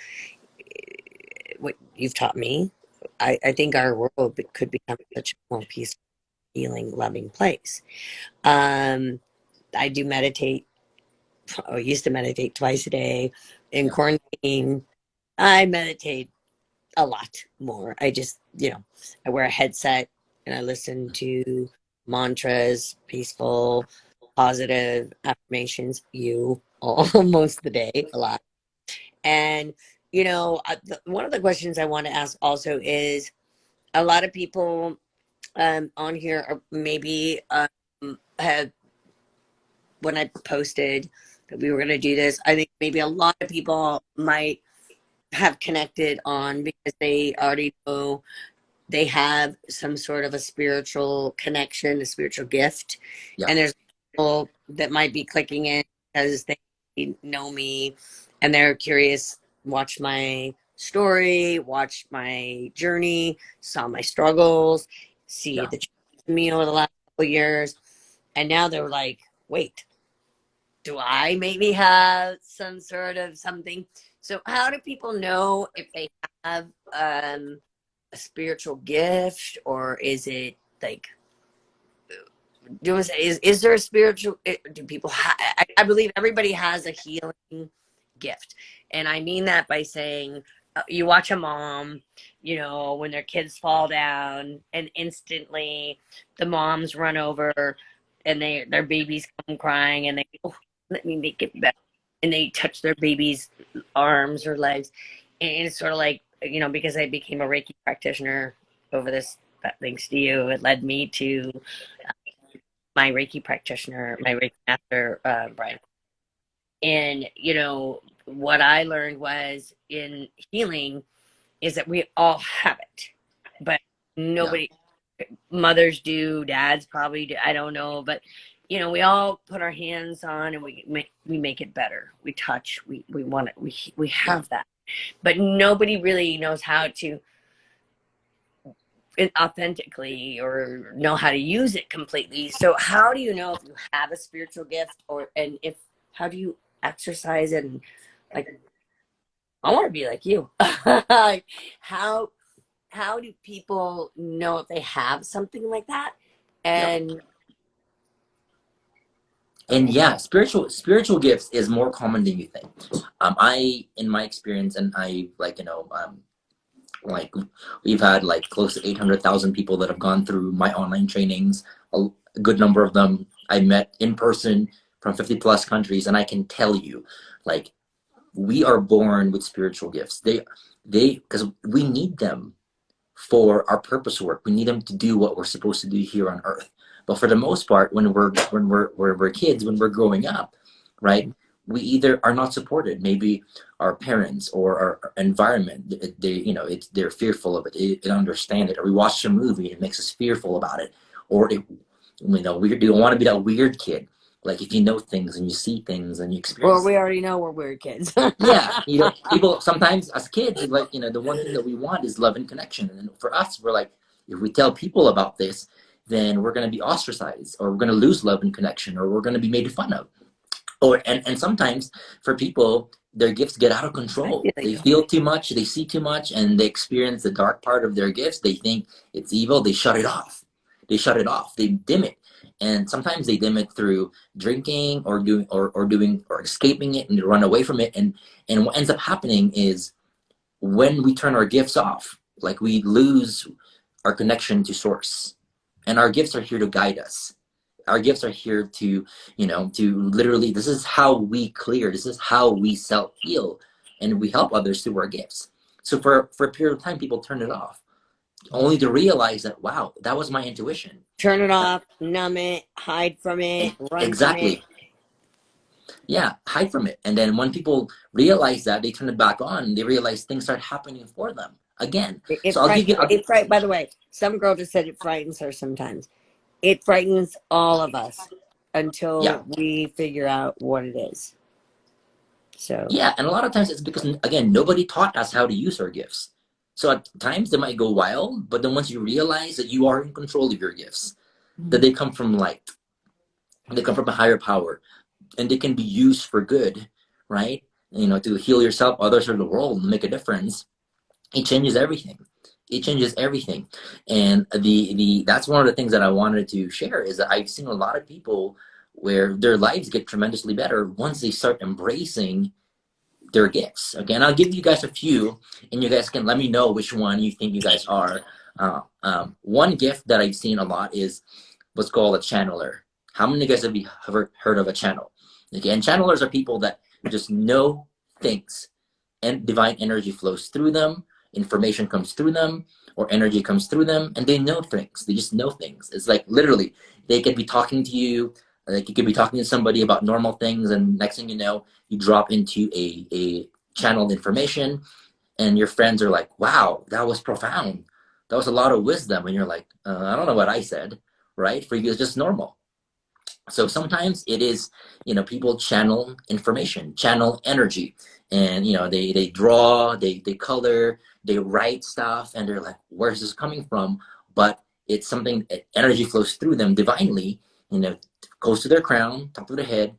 what you've taught me, I think our world could become such a more peaceful, healing, loving place. I do meditate. I used to meditate twice a day. In quarantine, I meditate a lot more. I just, I wear a headset and I listen to mantras, peaceful, positive affirmations, almost the day, a lot. And, one of the questions I want to ask also is a lot of people on here are maybe have, when I posted that we were going to do this, I think maybe a lot of people might have connected on because they already know they have some sort of a spiritual connection, a spiritual gift. Yeah. And there's people that might be clicking in because they know me and they're curious, watch my story, watch my journey, saw my struggles, see the change in me over the last couple of years. And now they're like, wait, do I maybe have some sort of something? So how do people know if they have a spiritual gift, or is it like, is there a spiritual, do people I believe everybody has a healing gift. And I mean that by saying, you watch a mom, when their kids fall down and instantly the moms run over and their babies come crying and they go, oh, let me make it better. And they touch their baby's arms or legs. And it's sort of like, because I became a Reiki practitioner over this, thanks to you, it led me to my Reiki practitioner, my Reiki master, Brian. And, what I learned was in healing is that we all have it, but nobody, mothers do, dads probably do, I don't know, but we all put our hands on and we make it better. We touch, we want it, we have that, but nobody really knows how to authentically or know how to use it completely. So how do you know if you have a spiritual gift, and if, how do you exercise it? And like, I want to be like you. Like, how do people know if they have something like that? And yeah, spiritual gifts is more common than you think. In my experience, and I like we've had like close to 800,000 people that have gone through my online trainings. A good number of them I met in person from 50 plus countries, and I can tell you, like, we are born with spiritual gifts. They because we need them for our purpose work. We need them to do what we're supposed to do here on earth. But for the most part, when we're kids, when we're growing up, right, we either are not supported. Maybe our parents or our environment, they're fearful of it. They don't understand it. Or we watch a movie, it makes us fearful about it. Or we don't want to be that weird kid. Like if you know things and you see things and you Well, experience. we already know we're weird kids. Yeah, you know, people sometimes as kids, like, you know, the one thing that we want is love and connection. And for us, we're like, if we tell people about this, then we're going to be ostracized, or we're going to lose love and connection, or we're going to be made fun of. Or and sometimes for people, their gifts get out of I control. feel They you. feel too much, they see too much, and they experience the dark part of their gifts. They think it's evil. They shut it off. They shut it off. They dim it. And sometimes they dim it through drinking or doing or escaping it, and they run away from it. And what ends up happening is when we turn our gifts off, like we lose our connection to source. And our gifts are here to guide us. Our gifts are here to, you know, to literally, this is how we clear, this is how we self heal, and we help others through our gifts. So for a period of time, people turn it off, only to realize that, wow, that was my intuition. Turn it off, numb it, hide from it, run from it. Exactly. Yeah, hide from it. And then when people realize that, they turn it back on, they realize things start happening for them again. So I'll give you, By the way, some girl just said it frightens her sometimes. It frightens all of us yeah. until we figure out what it is. So Yeah, and a lot of times it's because, again, nobody taught us how to use our gifts. So at times they might go wild, but then once you realize that you are in control of your gifts, that they come from light, they come from a higher power, and they can be used for good, right? You know, to heal yourself, others, or the world, and make a difference. It changes everything. It changes everything. And the that's one of the things that I wanted to share is that I've seen a lot of people where their lives get tremendously better once they start embracing their gifts. Again, I'll give you guys a few, and you guys can let me know which one you think you guys are. One gift that I've seen a lot is what's called a channeler. How many of you guys have you ever heard of a channel? Again, channelers are people that just know things, and divine energy flows through them, information comes through them, or energy comes through them, and they know things. They just know things. It's like literally, they could be talking to you, like you could be talking to somebody about normal things, and next thing you know, you drop into a channeled information, and your friends are like, wow, that was profound. That was a lot of wisdom. And you're like, I don't know what I said, right? For you, it's just normal. So sometimes it is, you know, people channel information, channel energy, and, you know, they draw, they color, they write stuff, and they're like, where's this coming from? But it's something, energy flows through them divinely, you know, goes to their crown, top of their head,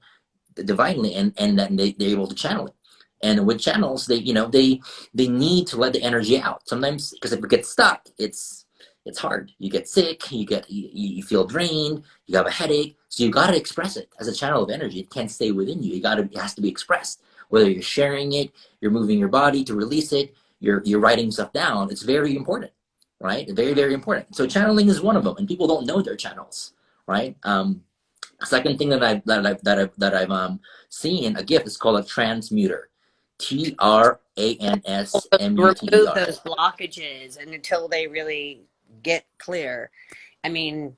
divinely, and then they're able to channel it. And with channels, they, you know, they need to let the energy out sometimes, because if it gets stuck, it's hard. You get sick, you feel drained, you have a headache, so you got to express it as a channel of energy. It can't stay within you. It has to be expressed, whether you're sharing it, you're moving your body to release it, you're writing stuff down. It's very important, right? Very, very important. So channeling is one of them, and people don't know their channels, right? Second thing that I've seen a gift is called a transmuter. remove TRANSMUTER. those blockages and until they really get clear. I mean,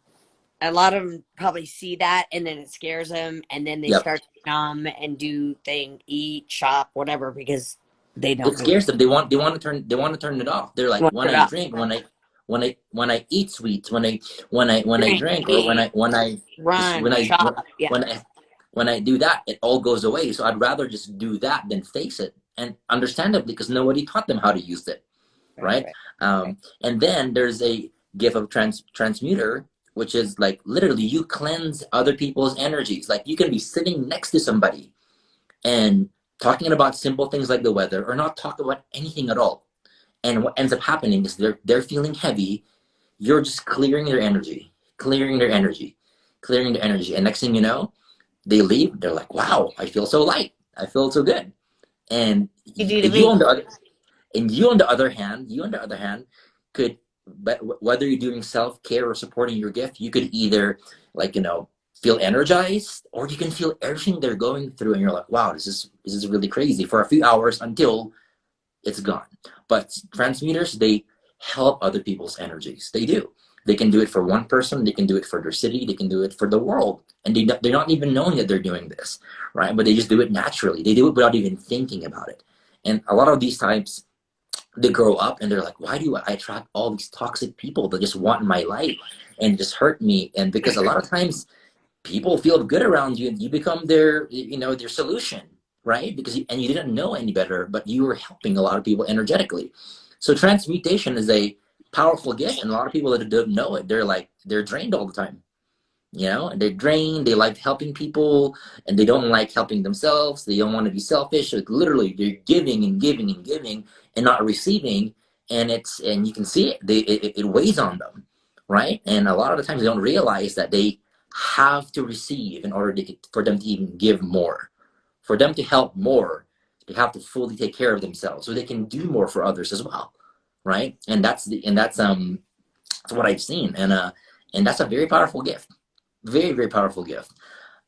a lot of them probably see that and then it scares them, and then they Yep. start to numb and do eat, shop, whatever, because they don't It scares them. They want to turn it off. They're like, want when it I up. drink, when I eat sweets, when I Drink, drink, or eat, when I just run, shop. Yeah. when I do that, it all goes away. So I'd rather just do that than face it. And understandably, because nobody taught them how to use it, right? And then there's a gift of transmuter, which is like literally you cleanse other people's energies. Like you can be sitting next to somebody and talking about simple things like the weather, or not talk about anything at all. And what ends up happening is they're feeling heavy. You're just clearing their energy, clearing their energy, clearing their energy. And next thing you know, they leave. They're like, wow, I feel so light. I feel so good. And You do to you me. on the other, and you on the other hand, could, but whether you're doing self-care or supporting your gift, you could either, like, you know, feel energized, or you can feel everything they're going through, and you're like, wow, this is really crazy for a few hours until it's gone. But transmuters, they help other people's energies. They do. They can do it for one person. They can do it for their city. They can do it for the world. And they're not even knowing that they're doing this, right? But they just do it naturally. They do it without even thinking about it. And a lot of these types, they grow up and they're like, why do I attract all these toxic people that just want my life and just hurt me? And because a lot of times people feel good around you, and you become their, their solution, right? And you didn't know any better, but you were helping a lot of people energetically. So transmutation is a powerful gift, and a lot of people that don't know it, they're drained all the time. And they're drained. They like helping people, and they don't like helping themselves. They don't want to be selfish. So literally, they're giving and giving and giving and not receiving, and you can see it. It weighs on them, right? And a lot of the times they don't realize that they have to receive in order for them to even give more, for them to help more. They have to fully take care of themselves so they can do more for others as well, right? That's what I've seen, and that's a very powerful gift, very, very powerful gift.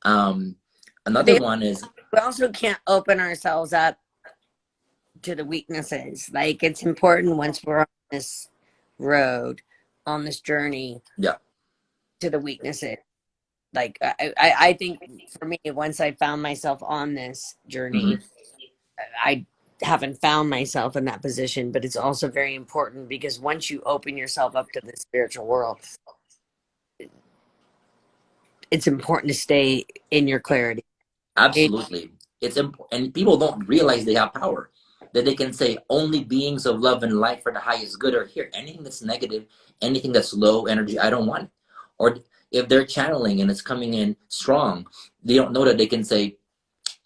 Um, Another one is, we also can't open ourselves up to the weaknesses. Like, it's important once we're on this road, on this journey, yeah, to the weaknesses. Like, I think for me, once I found myself on this journey, mhm. I haven't found myself in that position, but it's also very important because once you open yourself up to the spiritual world, it's important to stay in your clarity. Absolutely. It's important, and people don't realize they have power. That they can say only beings of love and light for the highest good are here. Anything that's negative, anything that's low energy, I don't want it. Or if they're channeling and it's coming in strong, they don't know that they can say,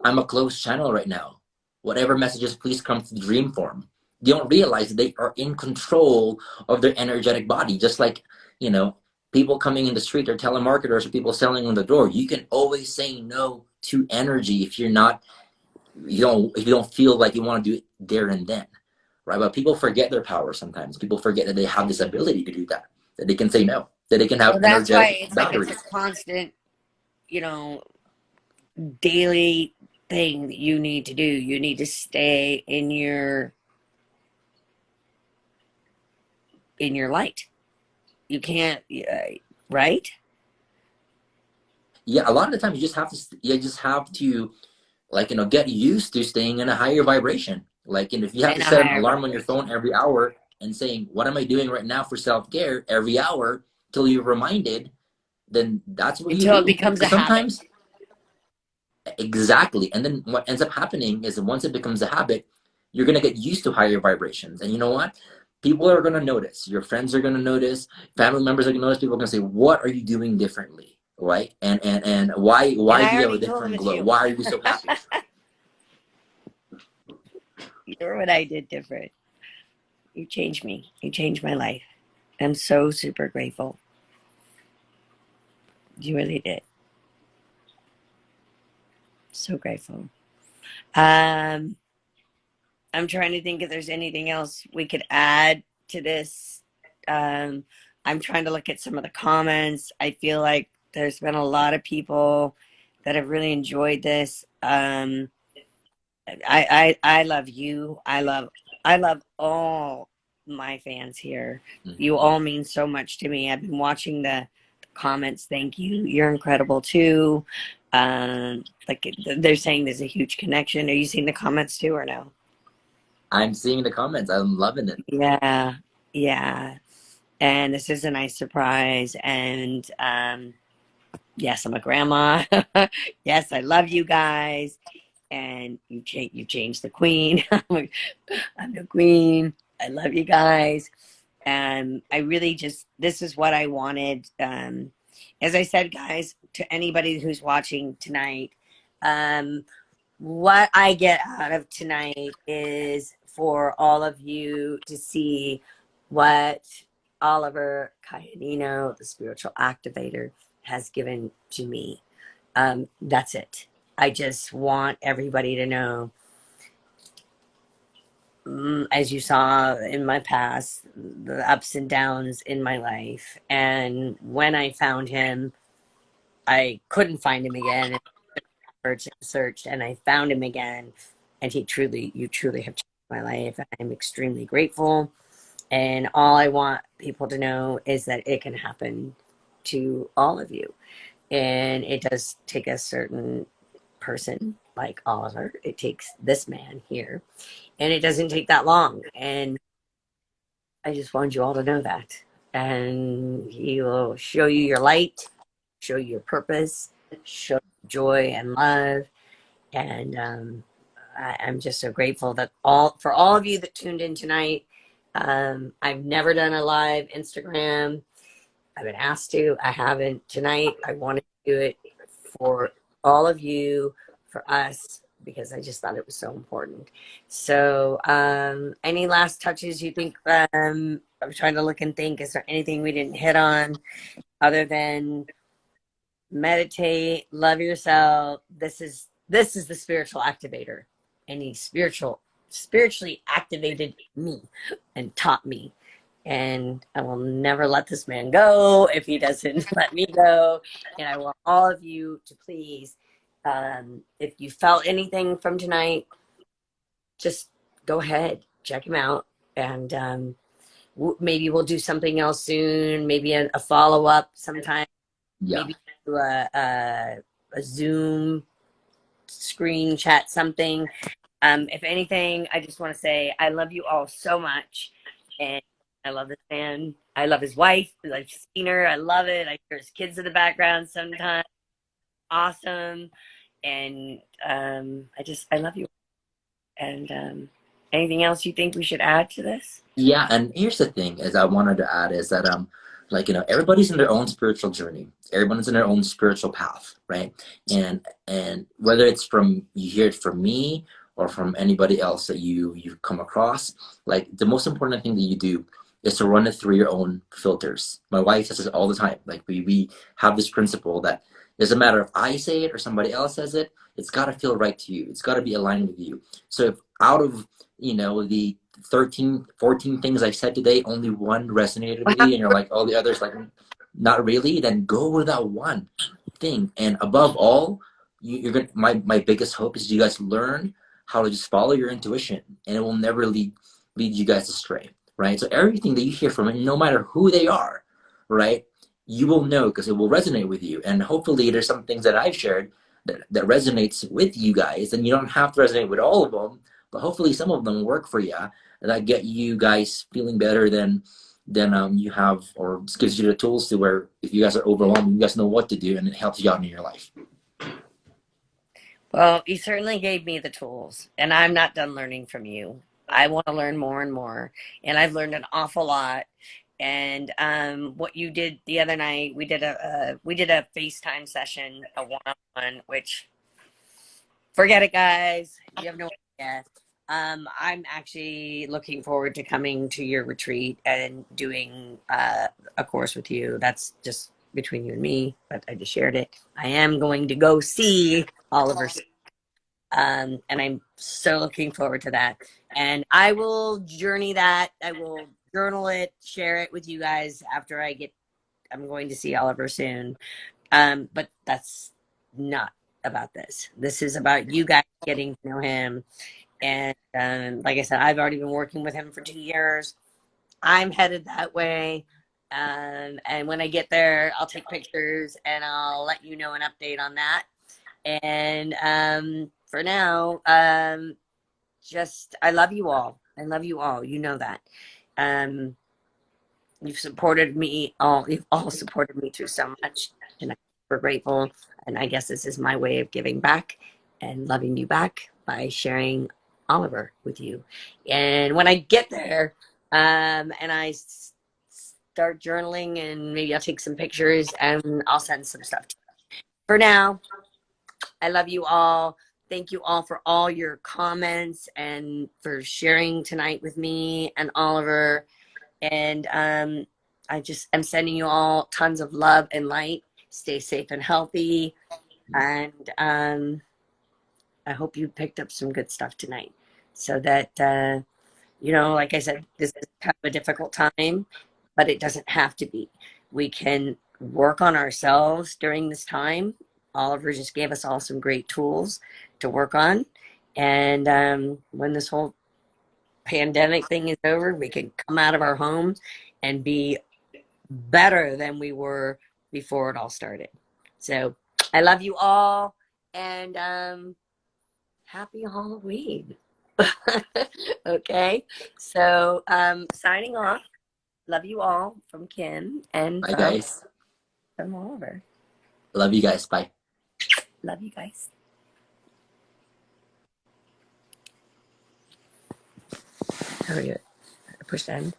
I'm a closed channel right now. Whatever messages, please come to dream form. They don't realize that they are in control of their energetic body. Just like, you know, people coming in the street or telemarketers or people selling on the door. You can always say no to energy if if you don't feel like you want to do it there and then. Right? But people forget their power sometimes. People forget that they have this ability to do that. That they can say no. That they can have Well, that's why energetic it's like it's boundaries. a constant, you know, daily thing that you need to do. You need to stay in your light. You can't, right? Yeah, a lot of the time you just have to like, get used to staying in a higher vibration. Like, and if you have In to a set an higher alarm on your vibration. phone every hour and saying, what am I doing right now for self-care every hour till you're reminded, then that's what you Until it do. becomes a Because habit. sometimes, exactly. And then what ends up happening is that once it becomes a habit, you're going to get used to higher vibrations. And you know what? People are going to notice. Your friends are going to notice. Family members are going to notice. People are going to say, what are you doing differently? Right? And why And why I do you have a already told them different it's glow? you. Why are you so happy? You're what I did different. You changed me. You changed my life. I'm so super grateful. You really did. So grateful. Um, I'm trying to think if there's anything else we could add to this. Um, I'm trying to look at some of the comments. I feel like there's been a lot of people that have really enjoyed this. I love you. I love all my fans here. You all mean so much to me. I've been watching the comments. Thank you. You're incredible too. Like they're saying there's a huge connection. Are you seeing the comments too or no? I'm seeing the comments. I'm loving it. Yeah, yeah. And this is a nice surprise. And yes, I'm a grandma. Yes, I love you guys. And you changed the queen. I'm the queen. I love you guys. And I really just this is what I wanted. As I said, guys, to anybody who's watching tonight, um, what I get out of tonight is for all of you to see what Oliver Cayetano, the spiritual activator, has given to me. That's it. I just want everybody to know, as you saw in my past, the ups and downs in my life. And when I found him, I couldn't find him again. Searched, and I found him again. And you truly have changed my life. I'm extremely grateful. And all I want people to know is that it can happen to all of you. And it does take a certain person like Oliver. It takes this man here. And it doesn't take that long. And I just want you all to know that. And he will show you your light, show you your purpose, show joy and love. And I'm just so grateful that for all of you that tuned in tonight. I've never done a live Instagram. I've been asked to. I haven't tonight. I wanted to do it for all of you, for us, because I just thought it was so important. So, any last touches you think? I'm trying to look and think. Is there anything we didn't hit on other than meditate, love yourself? This is the spiritual activator, and he spiritually activated me and taught me, and I will never let this man go if he doesn't let me go. And I want all of you to please, if you felt anything from tonight, just go ahead, check him out, and maybe we'll do something else soon. Maybe a follow up sometime. Yeah. Maybe do a Zoom screen chat, something. If anything, I just want to say I love you all so much, and I love this man. I love his wife. I've seen her. I love it. I hear his kids in the background sometimes. Awesome, and I love you. And anything else you think we should add to this? Yeah, and here's the thing is I wanted to add is that like everybody's in their own spiritual journey. Everyone's in their own spiritual path, right? And whether it's from you hear it from me or from anybody else that you've come across, like the most important thing that you do is to run it through your own filters. My wife says it all the time. Like we have this principle that it doesn't matter if I say it or somebody else says it, it's got to feel right to you. It's got to be aligned with you. So if out of the 13, 14 things I said today, only one resonated with you, and you're like, all the others, like, not really, then go with that one thing. And above all, you're gonna, my biggest hope is you guys learn how to just follow your intuition, and it will never lead you guys astray, right? So everything that you hear from it, no matter who they are, right, you will know because it will resonate with you. And hopefully there's some things that I've shared that resonates with you guys, and you don't have to resonate with all of them, but hopefully some of them work for you, that get you guys feeling better than you have, or gives you the tools to where if you guys are overwhelmed, you guys know what to do, and it helps you out in your life. Well, you certainly gave me the tools, and I'm not done learning from you. I want to learn more and more, and I've learned an awful lot. And what you did the other night, we did a FaceTime session, a one-on-one, which forget it, guys. You have no idea. I'm actually looking forward to coming to your retreat and doing a course with you. That's just between you and me, but I just shared it. I am going to go see Oliver, and I'm so looking forward to that. And I will journey that. I will journal it, share it with you guys after I'm going to see Oliver soon. But that's not about this. This is about you guys getting to know him. And like I said, I've already been working with him for 2 years. I'm headed that way. And when I get there, I'll take pictures and I'll let you know an update on that. And for now, just I love you all. I love you all. You know that. Um, you've supported me all. You've all supported me through so much, and I'm super grateful. And I guess this is my way of giving back and loving you back by sharing Oliver with you. And when I get there, and I start journaling, and maybe I'll take some pictures and I'll send some stuff to you. For now, I love you all. Thank you all for all your comments and for sharing tonight with me and Oliver. And I'm sending you all tons of love and light. Stay safe and healthy. And I hope you picked up some good stuff tonight, so that, like I said, this is kind of a difficult time, but it doesn't have to be. We can work on ourselves during this time. Oliver just gave us all some great tools to work on. And when this whole pandemic thing is over, we can come out of our homes and be better than we were before it all started. So I love you all, and happy Halloween. Okay, so signing off. Love you all from Kim and Bye, guys. from Oliver. Love you guys. Bye. Love you guys. How are you? Push end.